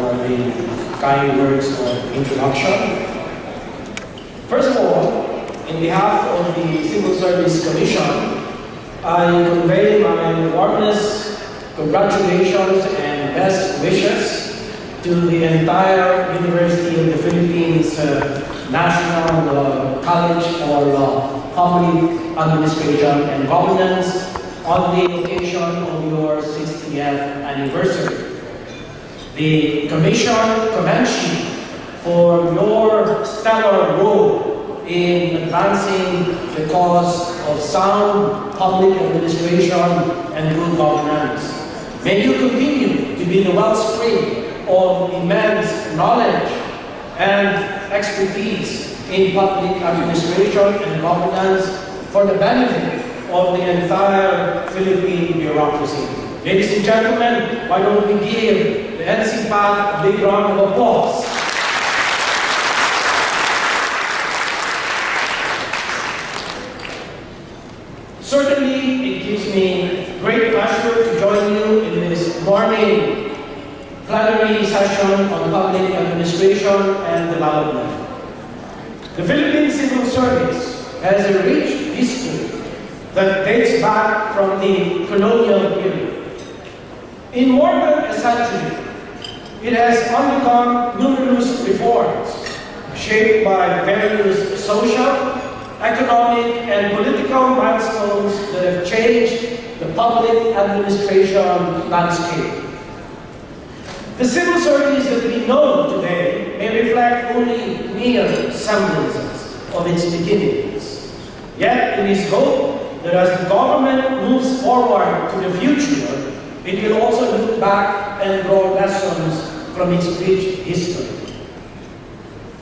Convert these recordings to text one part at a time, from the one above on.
for the kind words of introduction. First of all, in behalf of the Civil Service Commission, I convey my warmest congratulations and best wishes to the entire University of the Philippines National College for Public Administration and Governance on the occasion of your 60th anniversary. The Commission commends you for your stellar role in advancing the cause of sound public administration and good governance. May you continue to be the wellspring of immense knowledge and expertise in public administration and governance for the benefit of the entire Philippine bureaucracy. Ladies and gentlemen, why don't we give the NCPAC a big round of applause. Certainly, it gives me great pleasure to join you in this morning plenary session on public administration and development. The Philippine Civil Service has a rich history that dates back from the colonial period. In more than a century, it has undergone numerous reforms shaped by various social, economic, and political milestones that have changed the public administration landscape. The civil service that we know today may reflect only mere semblances of its beginnings. Yet it is hoped that as the government moves forward to the future, it will also look back and draw lessons from its rich history.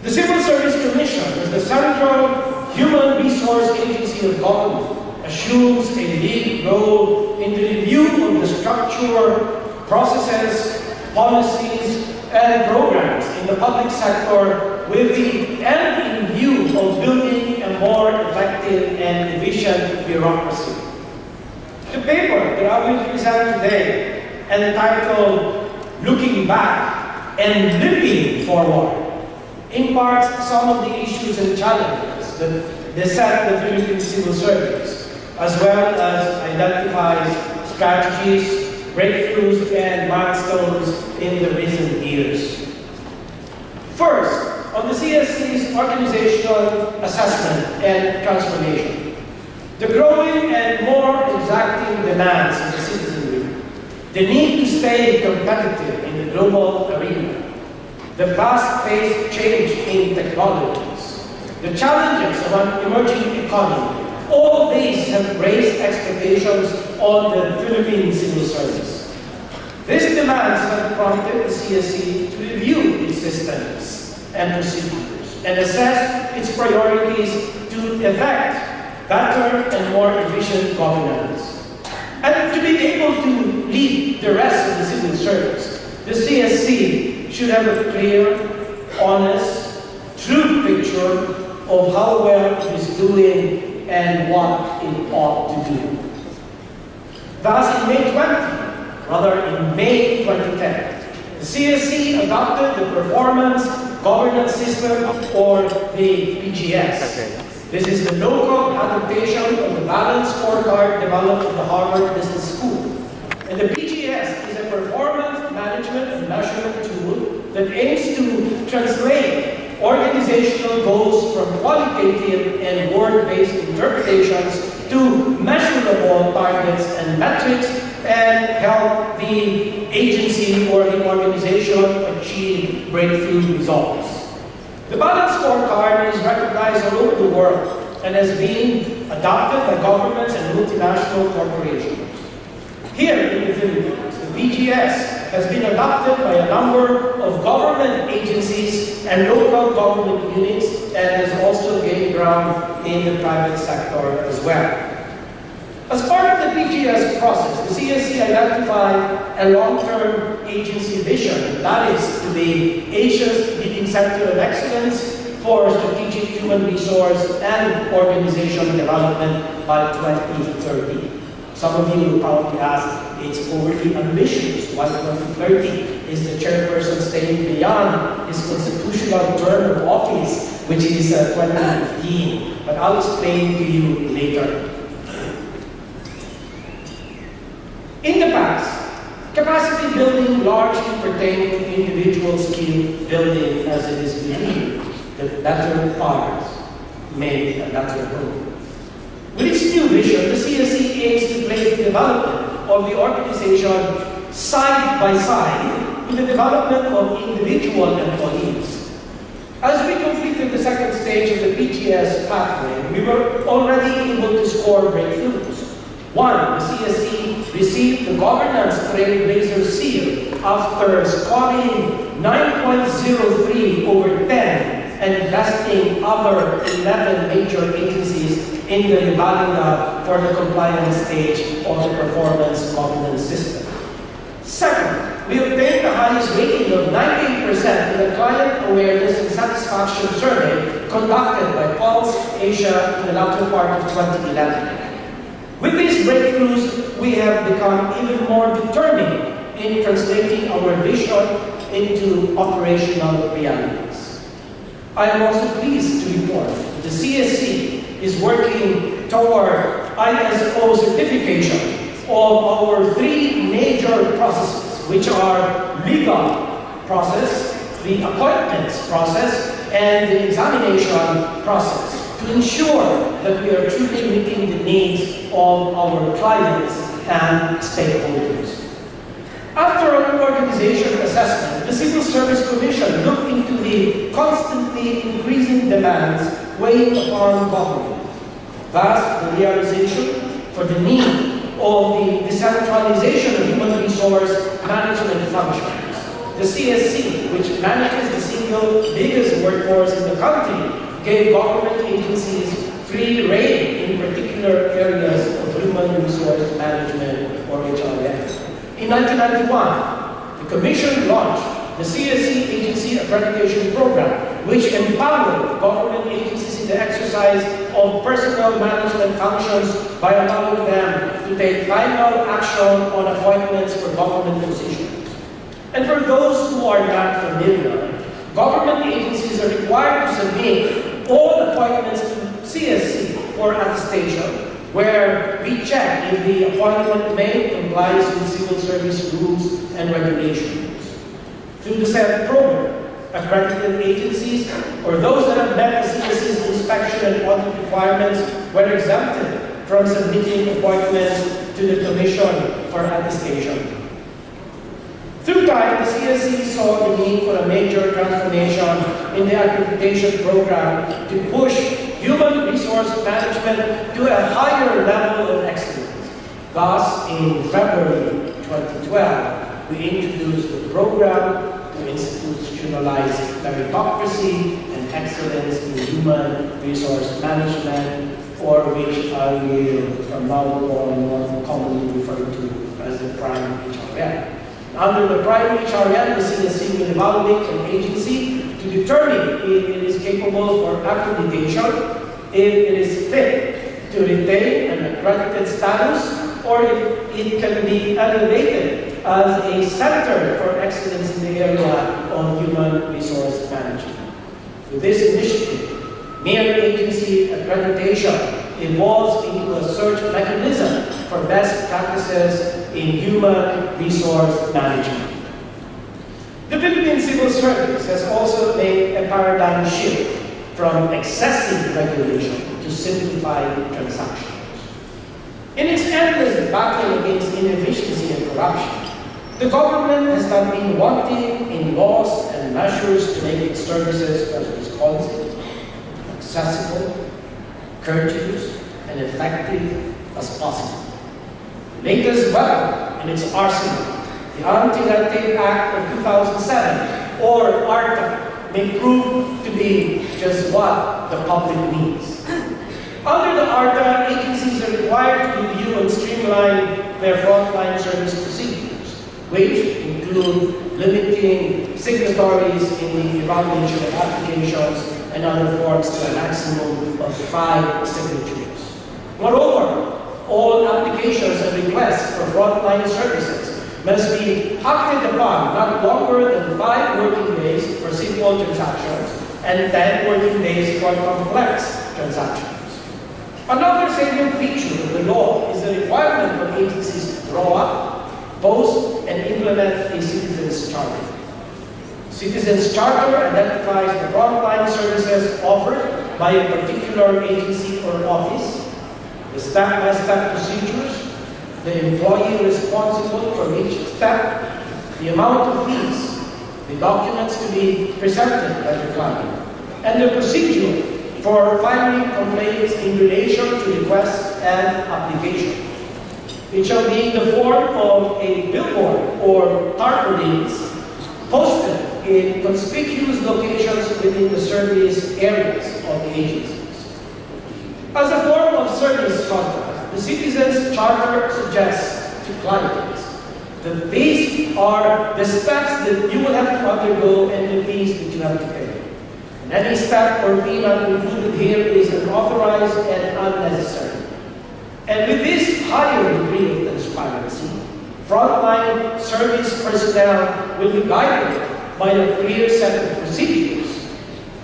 The Civil Service Commission, as the central human resource agency of government, assumes a lead role in the review of the structure, processes, policies, and programs in the public sector with the end in view of building a more effective and efficient bureaucracy. The paper that I will present today, entitled Looking Back and Looking Forward, imparts some of the issues and challenges that beset the Philippine Civil Service, as well as identifies strategies, breakthroughs, and milestones in the recent years. First, on the CSC's organizational assessment and transformation. The growing and more exacting demands of the citizenry, the need to stay competitive in the global arena, the fast-paced change in technologies, the challenges of an emerging economy, all these have raised expectations on the Philippine Civil Service. These demands have prompted the CSC to review its systems and procedures and assess its priorities to effect better and more efficient governance. And to be able to lead the rest of the civil service, the CSC should have a clear, honest, true picture of how well it is doing and what it ought to do. Thus, in May 2010, the CSC adopted the Performance Governance System, or the PGS. This is the local adaptation of the balanced scorecard developed at the Harvard Business School. And the PGS is a performance management and measurement tool that aims to translate organizational goals from qualitative and word-based interpretations to measurable targets and metrics and help the agency or the organization achieve breakthrough results. The balanced scorecard is recognized all over the world and has been adopted by governments and multinational corporations. Here in the Philippines, the PGS has been adopted by a number of government agencies and local government units and has also gained ground in the private sector as well. As part of the PGS process, the CSC identified a long-term agency vision, that is to be Asia's leading center of excellence for strategic human resource and organizational development by 2030. Some of you will probably ask, it's overly ambitious. Why 2030? is the chairperson staying beyond his constitutional term of office, which is 2015. But I'll explain to you later. In the past, capacity building largely pertained to individual skill building, as it is believed that better fathers made a better home. With its new vision, the CSE aims to place the development of the organization side by side with the development of individual employees. As we completed the second stage of the PGS pathway, we were already able to score breakthroughs. One, the CSE received the Governance Trailblazer Seal after scoring 9.03 over 10 and investing other 11 major agencies in the Revalida for the compliance stage of the performance governance system. Second, we obtained the highest rating of 98% in the Client Awareness and Satisfaction Survey conducted by Pulse Asia in the latter part of 2011. With these breakthroughs, we have become even more determined in translating our vision into operational realities. I am also pleased to report that the CSE is working toward ISO certification of our three major processes, which are legal process, the appointments process, and the examination process, to ensure that we are truly meeting the needs of our clients and stakeholders. After an organization assessment, the Civil Service Commission looked into the constantly increasing demands weighing upon government. Thus, the realization for the need of the decentralization of human resource management functions. The CSC, which manages the single biggest workforce in the country, gave government agencies free rein in particular areas of human resource management, or HRM. In 1991, the Commission launched the CSC Agency Accreditation Program, which empowered government agencies in the exercise of personnel management functions by allowing them to take final action on appointments for government positions. And for those who are not familiar, government agencies are required to submit all appointments to CSC for attestation, where we check if the appointment made complies with civil service rules and regulations. Through the said program, accredited agencies, or those that have met the CSC's inspection and audit requirements, were exempted from submitting appointments to the Commission for attestation. Through time, the CSC saw the need for a major transformation in the accreditation program to push human resource management to a higher level of excellence. Thus, in February 2012, we introduced the program to institutionalize meritocracy and excellence in human resource management, for which I will from now on more commonly refer to as the Prime HRM. Under the Prime HRM, the CSC will evaluate an agency to determine if it is capable for accreditation, if it is fit to retain an accredited status, or if it can be elevated as a center for excellence in the area of human resource management. With this initiative, mere agency accreditation evolves into a search mechanism for best practices in human resource management. The Philippine Civil Service has also made a paradigm shift from excessive regulation to simplified transactions. In its endless battle against inefficiency and corruption, the government has not been wanting in laws and measures to make its services as responsive, accessible, courteous, and effective as possible. The latest weapon in its arsenal, the Anti-Red Tape Act of 2007, or ARTA, may prove to be just what the public needs. Under the ARTA, agencies are required to review and streamline their frontline service procedures, which include limiting signatories in the evaluation of applications and other forms to a maximum of 5 signatures. Moreover, all applications and requests for frontline services must be acted upon not longer than 5 working days for simple transactions and 10 working days for complex transactions. Another salient feature of the law is the requirement for agencies to draw up, post, and implement a citizens' charter. Citizens' charter identifies the frontline services offered by a particular agency or office, the step-by-step procedures, the employee responsible for each step, the amount of fees, the documents to be presented by the client, and the procedure for filing complaints in relation to requests and application. It shall be in the form of a billboard or tarpaulins posted in conspicuous locations within the service areas of the agencies. As a form of service contract, the Citizens Charter suggests to clients that these are the steps that you will have to undergo and the fees that you have to pay. And any step or fee not included here is unauthorized and unnecessary. And with this higher degree of transparency, frontline service personnel will be guided by a clear set of procedures.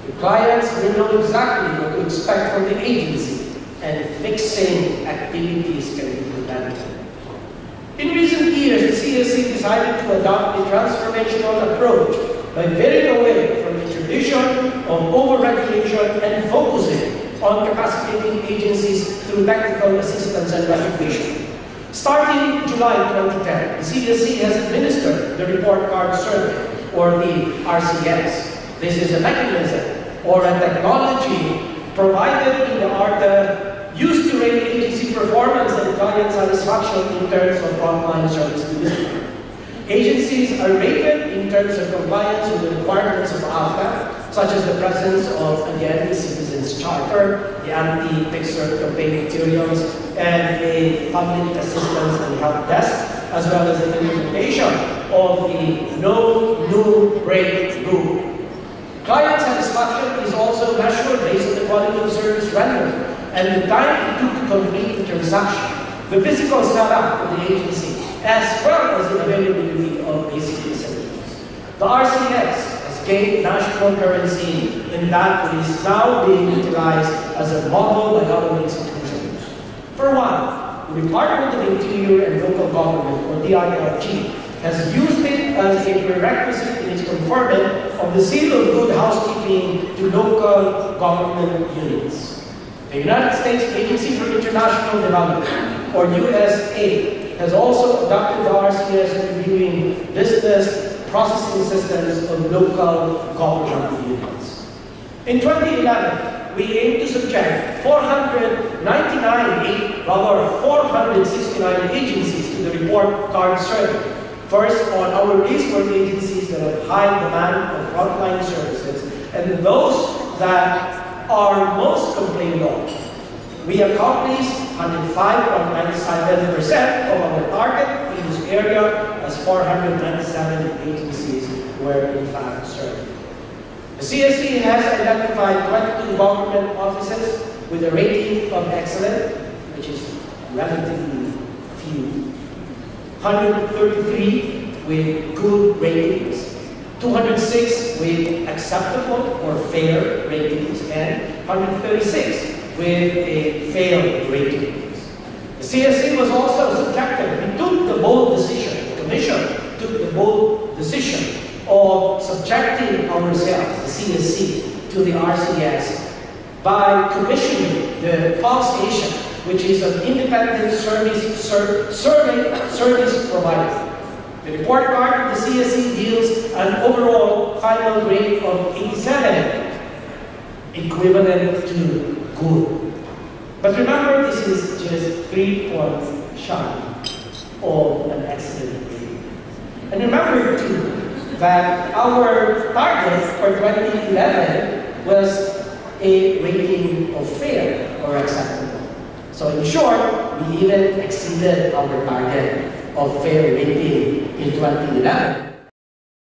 The clients will know exactly what to expect from the agency, and fixing activities can be prevented. In recent years, the CSC decided to adopt a transformational approach by veering away from the tradition of over-regulation and focusing on capacitating agencies through technical assistance and recognition. Starting July 2010, the CSC has administered the Report Card Survey, or the RCS. This is a mechanism or a technology provided in the ARTA used to rate agency performance and client satisfaction in terms of frontline service delivery. Agencies are rated in terms of compliance with the requirements of ARTA, such as the presence of, again, the Citizens Charter, the anti-fixer campaign materials, and a public assistance and help desk, as well as the implementation of the no new break rule. Client satisfaction is also measured based on the quality of service rendered and the time it took to complete the transaction, the physical setup of the agency, as well as the availability of basic facilities. The RCS has gained national currency in that it is now being utilized as a model by other institutions. For one, the Department of Interior and Local Government, or DILG, has used it as a prerequisite in its conferment of the seal of good housekeeping to local government units. The United States Agency for International Development, or USAID, has also adopted the RCS in reviewing business processing systems of local government units. In 2011, we aim to subject 469 agencies to the Report Card Survey. First, on our list were agencies that have high demand of frontline services and those that are most complained of. We accomplished 105.97% of our target in this area, as 497 agencies were in fact served. The CSC has identified 22 government offices with a rating of excellent, which is relatively few, 133 with good ratings, 206 with acceptable or fair ratings, and 136 with a failed rating. The CSC was also subjected, we took the bold decision, the Commission took the bold decision of subjecting ourselves, the CSC, to the RCS by commissioning the Fox Station, which is an independent service provider. The report card of the CSC yields an overall final grade of 87, equivalent to good. But remember, this is just 3 points shy of an excellent grade. And remember, too, that our target for 2011 was a rating of fair or acceptable. So in short, we even exceeded our target of fair rating in 2011.